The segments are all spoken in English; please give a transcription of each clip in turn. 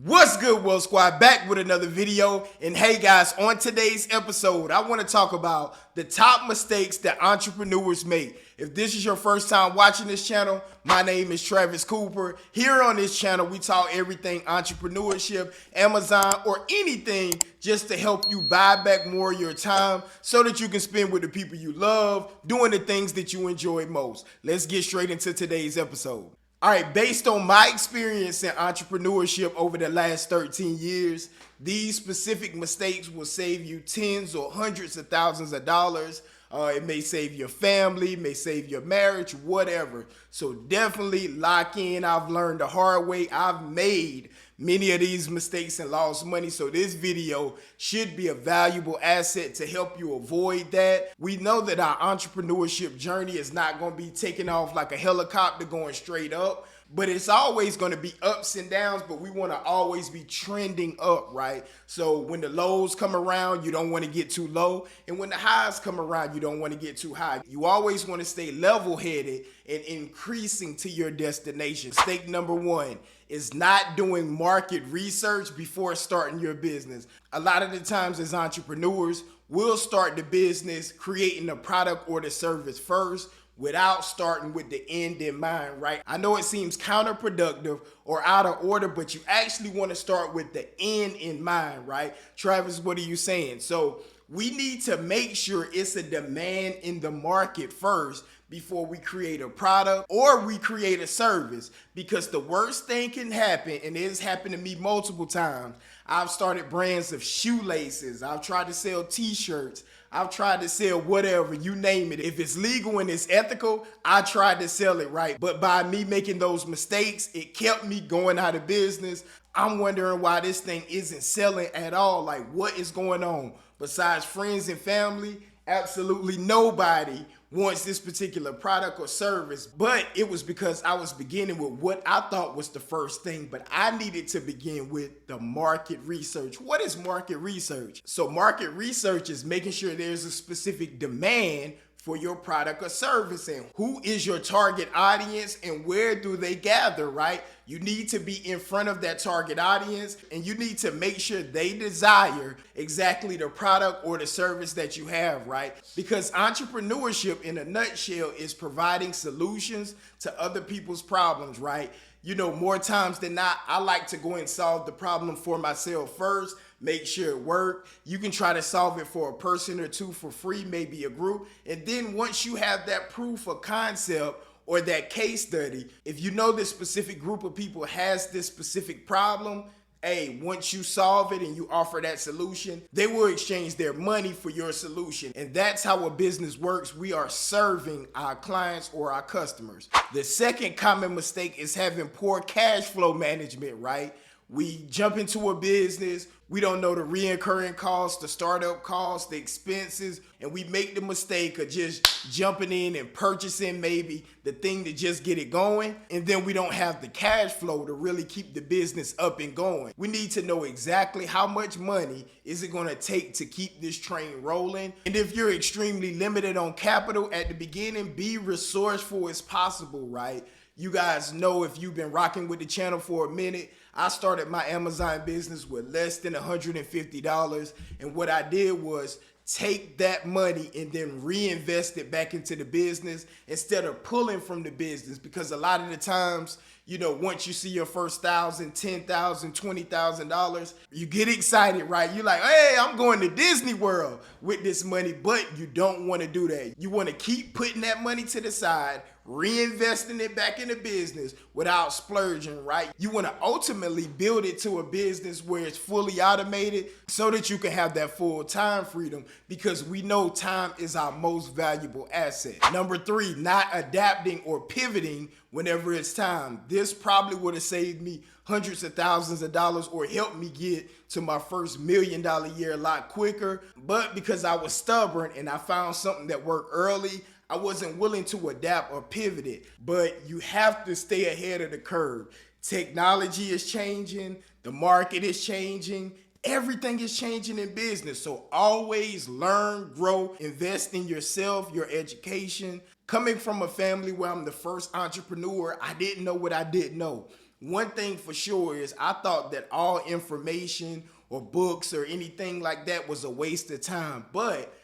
What's good, World Squad? Back with another video. And hey guys, on today's episode, I want to talk about the top mistakes that entrepreneurs make. If this is your first time watching this channel, my name is Travis Cooper. Here on this channel, we talk everything entrepreneurship, Amazon, or anything just to help you buy back more of your time so that you can spend with the people you love, doing the things that you enjoy most. Let's get straight into today's episode. All right, based on my experience in entrepreneurship over the last 13 years, these specific mistakes will save you tens or hundreds of thousands of dollars. It may save your family, may save your marriage, whatever. So definitely lock in. I've learned the hard way. I've made many of these mistakes and lost money. So this video should be a valuable asset to help you avoid that. We know that our entrepreneurship journey is not going to be taking off like a helicopter going straight up, but it's always going to be ups and downs, but we want to always be trending up, right? So when the lows come around, you don't want to get too low. And when the highs come around, you don't want to get too high. You always want to stay level-headed and increasing to your destination. Mistake number one is not doing market research before starting your business. A lot of the times as entrepreneurs, we'll start the business creating the product or the service first, without starting with the end in mind, right? I know it seems counterproductive or out of order, but you actually want to start with the end in mind, right? Travis, what are you saying? So we need to make sure it's a demand in the market first before we create a product or we create a service, because the worst thing can happen, and it has happened to me multiple times. I've started brands of shoelaces. I've tried to sell t-shirts. I've tried to sell whatever, you name it. If it's legal and it's ethical, I tried to sell it right. But by me making those mistakes, it kept me going out of business. I'm wondering why this thing isn't selling at all. Like, what is going on? Besides friends and family, absolutely nobody wants this particular product or service, but it was because I was beginning with what I thought was the first thing, but I needed to begin with the market research. What is market research? So market research is making sure there's a specific demand for your product or service, and who is your target audience and where do they gather, right? You need to be in front of that target audience, and you need to make sure they desire exactly the product or the service that you have, right? Because entrepreneurship in a nutshell is providing solutions to other people's problems, right? You know, more times than not, I like to go and solve the problem for myself first, make sure it works. You can try to solve it for a person or two for free, maybe a group. And then once you have that proof of concept or that case study, if you know this specific group of people has this specific problem, hey, once you solve it and you offer that solution, they will exchange their money for your solution. And that's how a business works. We are serving our clients or our customers. The second common mistake is having poor cash flow management, right? We jump into a business, we don't know the reoccurring costs, the startup costs, the expenses, and we make the mistake of just jumping in and purchasing maybe the thing to just get it going, and then we don't have the cash flow to really keep the business up and going. We need to know exactly how much money is it going to take to keep this train rolling. And if you're extremely limited on capital at the beginning, be resourceful as possible, right? You guys know, if you've been rocking with the channel for a minute, I started my Amazon business with less than $150. And what I did was take that money and then reinvest it back into the business instead of pulling from the business. Because a lot of the times, you know, once you see your first $1,000, $10,000, $20,000, you get excited, right? You're like, hey, I'm going to Disney World with this money, but you don't want to do that. You want to keep putting that money to the side, reinvesting it back in the business without splurging, right? You want to ultimately build it to a business where it's fully automated so that you can have that full time freedom, because we know time is our most valuable asset. Number three, not adapting or pivoting whenever it's time. This probably would have saved me hundreds of thousands of dollars or helped me get to my first $1 million year a lot quicker. But because I was stubborn and I found something that worked early, I wasn't willing to adapt or pivot it. But you have to stay ahead of the curve. Technology is changing, the market is changing, everything is changing in business. So always learn, grow, invest in yourself, your education. Coming from a family where I'm the first entrepreneur, I didn't know what I didn't know. One thing for sure is I thought that all information or books or anything like that was a waste of time. But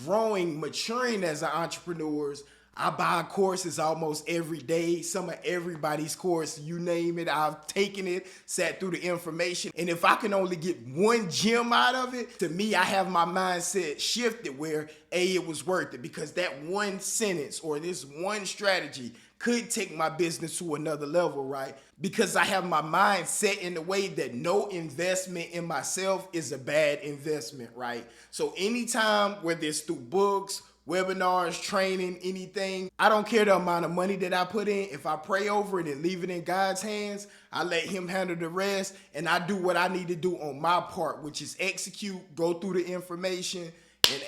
growing, maturing as an entrepreneur, I buy courses almost every day. Some of everybody's course, you name it, I've taken it, sat through the information. And if I can only get one gem out of it, to me, I have my mindset shifted where, A, it was worth it, because that one sentence or this one strategy could take my business to another level, right? Because I have my mind set in the way that no investment in myself is a bad investment, right? So anytime, whether it's through books, webinars, training, anything, I don't care the amount of money that I put in. If I pray over it and leave it in God's hands, I let him handle the rest, and I do what I need to do on my part, which is execute, go through the information,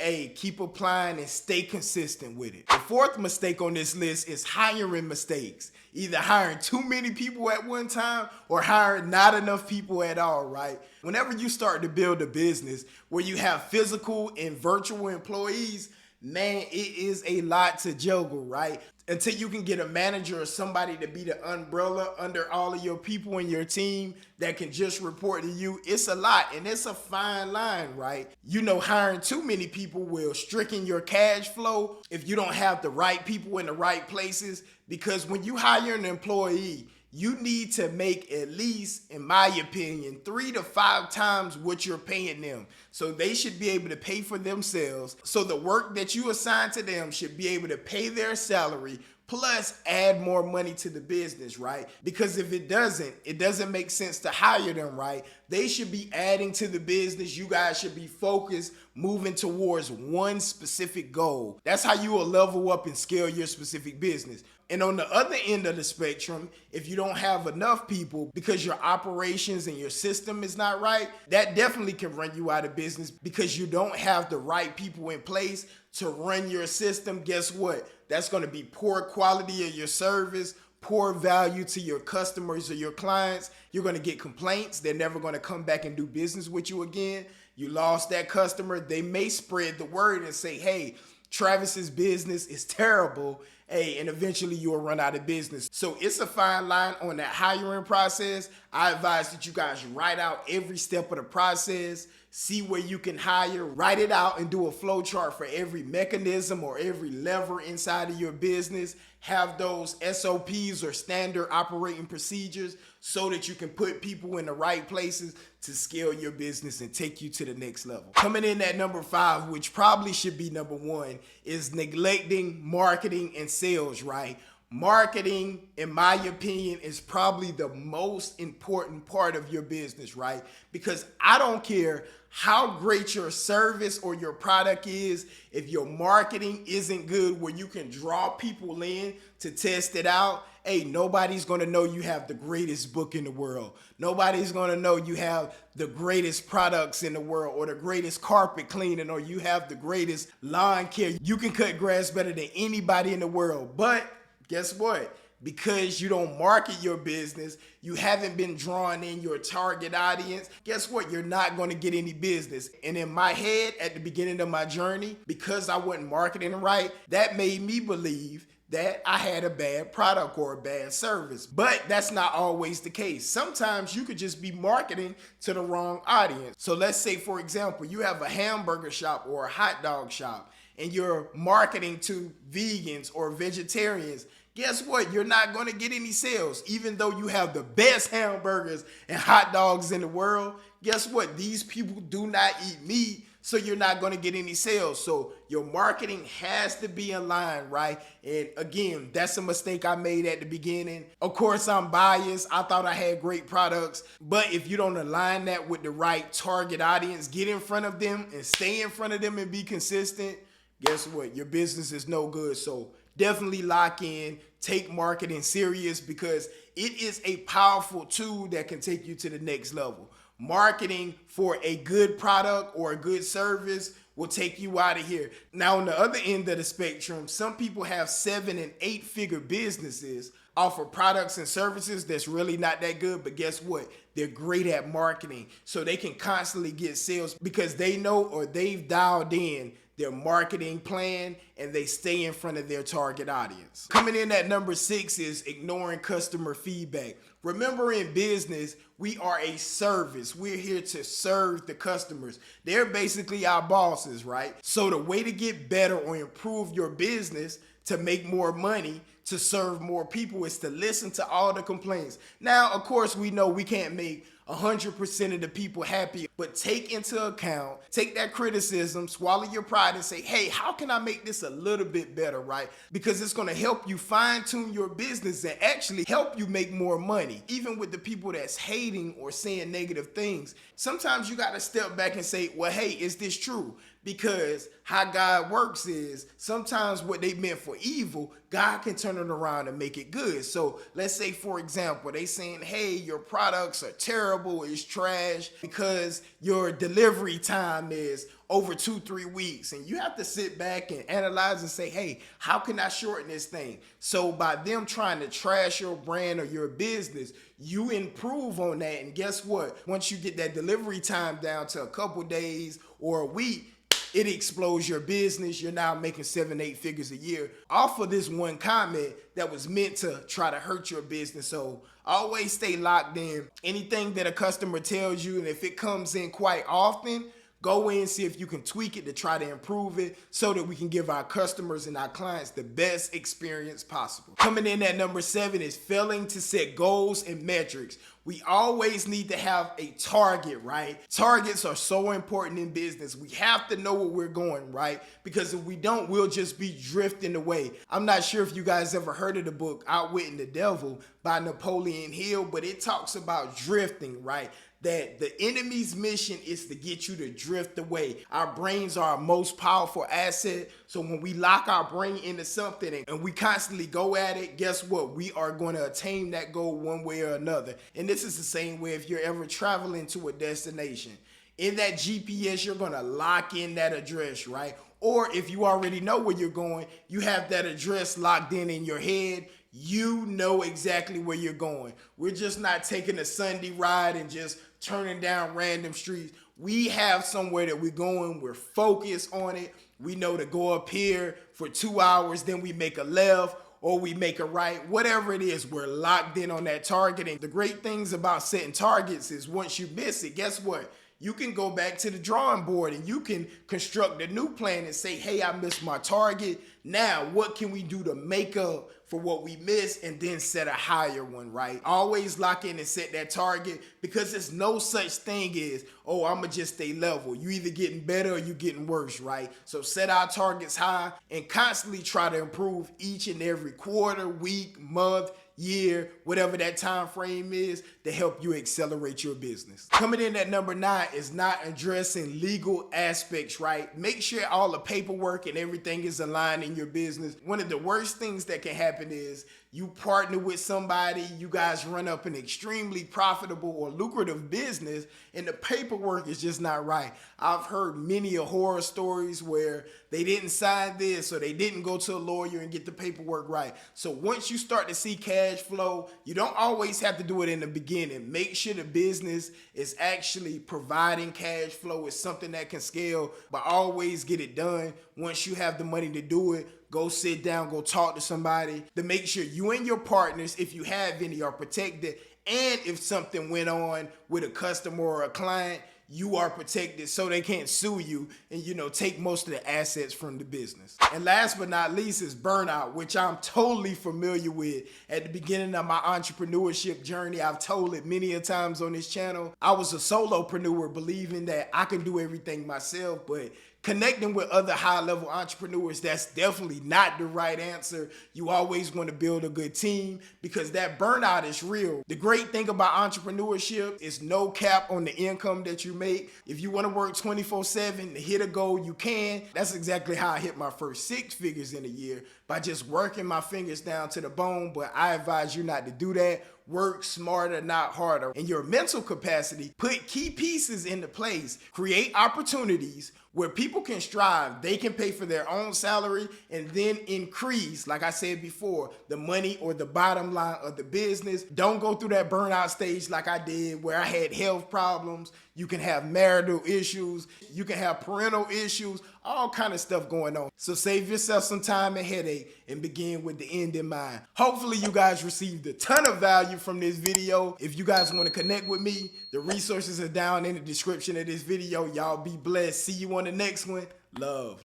and keep applying and stay consistent with it. The fourth mistake on this list is hiring mistakes. Either hiring too many people at one time or hiring not enough people at all, right? Whenever you start to build a business where you have physical and virtual employees, man, it is a lot to juggle, right? Until you can get a manager or somebody to be the umbrella under all of your people in your team that can just report to you, it's a lot, and it's a fine line, right? You know, hiring too many people will stricken your cash flow if you don't have the right people in the right places, because when you hire an employee, you need to make at least, in my opinion, 3 to 5 times what you're paying them. So they should be able to pay for themselves. So the work that you assign to them should be able to pay their salary plus add more money to the business, right? Because if it doesn't make sense to hire them, right? They should be adding to the business. You guys should be focused, moving towards one specific goal. That's how you will level up and scale your specific business. And on the other end of the spectrum, if you don't have enough people because your operations and your system is not right, that definitely can run you out of business because you don't have the right people in place to run your system. Guess what? That's going to be poor quality of your service, poor value to your customers or your clients. You're going to get complaints. They're never going to come back and do business with you again. You lost that customer. They may spread the word and say, hey, Travis's business is terrible. And eventually you'll run out of business. So it's a fine line on that hiring process. I advise that you guys write out every step of the process, see where you can hire, write it out and do a flow chart for every mechanism or every lever inside of your business. Have those SOPs or standard operating procedures so that you can put people in the right places to scale your business and take you to the next level. Coming in at number 5, which probably should be number 1, is neglecting marketing and sales, right? Marketing, in my opinion, is probably the most important part of your business, right? Because I don't care how great your service or your product is, if your marketing isn't good where you can draw people in to test it out, hey, nobody's going to know you have the greatest book in the world. Nobody's going to know you have the greatest products in the world or the greatest carpet cleaning or you have the greatest lawn care. You can cut grass better than anybody in the world. But guess what? Because you don't market your business, you haven't been drawing in your target audience, guess what? You're not going to get any business. And in my head, at the beginning of my journey, because I wasn't marketing right, that made me believe that I had a bad product or a bad service. But that's not always the case. Sometimes you could just be marketing to the wrong audience. So let's say, for example, you have a hamburger shop or a hot dog shop and you're marketing to vegans or vegetarians. Guess what? You're not going to get any sales. Even though you have the best hamburgers and hot dogs in the world, guess what? These people do not eat meat, so you're not going to get any sales. So your marketing has to be in line, right? And again, that's a mistake I made at the beginning. Of course, I'm biased. I thought I had great products, but if you don't align that with the right target audience, get in front of them and stay in front of them and be consistent, guess what? Your business is no good. So definitely lock in, take marketing serious because it is a powerful tool that can take you to the next level. Marketing for a good product or a good service will take you out of here. Now, on the other end of the spectrum, some people have 7- and 8-figure businesses offer products and services that's really not that good, but guess what? They're great at marketing, so they can constantly get sales because they know or they've dialed in their marketing plan and they stay in front of their target audience. Coming in at number 6 is ignoring customer feedback. Remember, in business, we are a service. We're here to serve the customers. They're basically our bosses, right? So the way to get better or improve your business, to make more money, to serve more people, is to listen to all the complaints. Now, of course, we know we can't make 100% of the people happy, but take into account, take that criticism, swallow your pride and say, hey, how can I make this a little bit better, right? Because it's gonna help you fine tune your business and actually help you make more money. Even with the people that's hating or saying negative things, sometimes you gotta step back and say, well, hey, is this true? Because how God works is sometimes what they meant for evil, God can turn it around and make it good. So let's say, for example, they saying, hey, your products are terrible, it's trash because your delivery time is over 2-3 weeks. And you have to sit back and analyze and say, hey, how can I shorten this thing? So by them trying to trash your brand or your business, you improve on that. And guess what? Once you get that delivery time down to a couple days or a week, it explodes your business. You're now making 7-8 figures a year off of this one comment that was meant to try to hurt your business. So always stay locked in. Anything that a customer tells you, and if it comes in quite often, go in and see if you can tweak it to try to improve it so that we can give our customers and our clients the best experience possible. Coming in at number 7 is failing to set goals and metrics. We always need to have a target, right? Targets are so important in business. We have to know where we're going, right? Because if we don't, we'll just be drifting away. I'm not sure if you guys ever heard of the book Outwitting the Devil by Napoleon Hill, but it talks about drifting, right? That the enemy's mission is to get you to drift away. Our brains are our most powerful asset. So when we lock our brain into something and we constantly go at it, guess what? We are going to attain that goal one way or another. And this is the same way if you're ever traveling to a destination. In that GPS, you're going to lock in that address, right? Or if you already know where you're going, you have that address locked in your head. You know exactly where you're going. We're just not taking a Sunday ride and just turning down random streets. We have somewhere that we're going. We're focused on it. We know to go up here for 2 hours, then we make a left or we make a right. Whatever it is, we're locked in on that target. And the great things about setting targets is once you miss it, guess what? You can go back to the drawing board and you can construct a new plan and say, hey, I missed my target. Now, what can we do to make up for what we missed, and then set a higher one, right? Always lock in and set that target, because there's no such thing as, oh, I'm gonna just stay level. You either getting better or you getting worse, right? So set our targets high and constantly try to improve each and every quarter, week, month, year, whatever that time frame is, to help you accelerate your business. Coming in at number 9 is not addressing legal aspects, right? Make sure all the paperwork and everything is aligned in your business. One of the worst things that can happen is you partner with somebody, you guys run up an extremely profitable or lucrative business, and the paperwork is just not right. I've heard many horror stories where they didn't sign this or they didn't go to a lawyer and get the paperwork right. So once you start to see cash flow, you don't always have to do it in the beginning. Make sure the business is actually providing cash flow. It's something that can scale, but always get it done. Once you have the money to do it, go sit down, go talk to somebody to make sure you and your partners, if you have any, are protected. And if something went on with a customer or a client, you are protected so they can't sue you and, take most of the assets from the business. And last but not least is burnout, which I'm totally familiar with. At the beginning of my entrepreneurship journey, I've told it many a times on this channel. I was a solopreneur, believing that I can do everything myself, but connecting with other high-level entrepreneurs, that's definitely not the right answer. You always want to build a good team because that burnout is real. The great thing about entrepreneurship is no cap on the income that you make. If you want to work 24/7 to hit a goal, you can. That's exactly how I hit my first 6 figures in a year, by just working my fingers down to the bone. But I advise you not to do that. Work smarter, not harder. In your mental capacity, put key pieces into place. Create opportunities where people can strive. They can pay for their own salary and then increase, like I said before, the money or the bottom line of the business. Don't go through that burnout stage like I did, where I had health problems. You can have marital issues. You can have parental issues. all kind of stuff going on. So save yourself some time and headache and begin with the end in mind. Hopefully you guys received a ton of value from this video. If you guys want to connect with me, the resources are down in the description of this video. Y'all be blessed. See you on the next one. Love.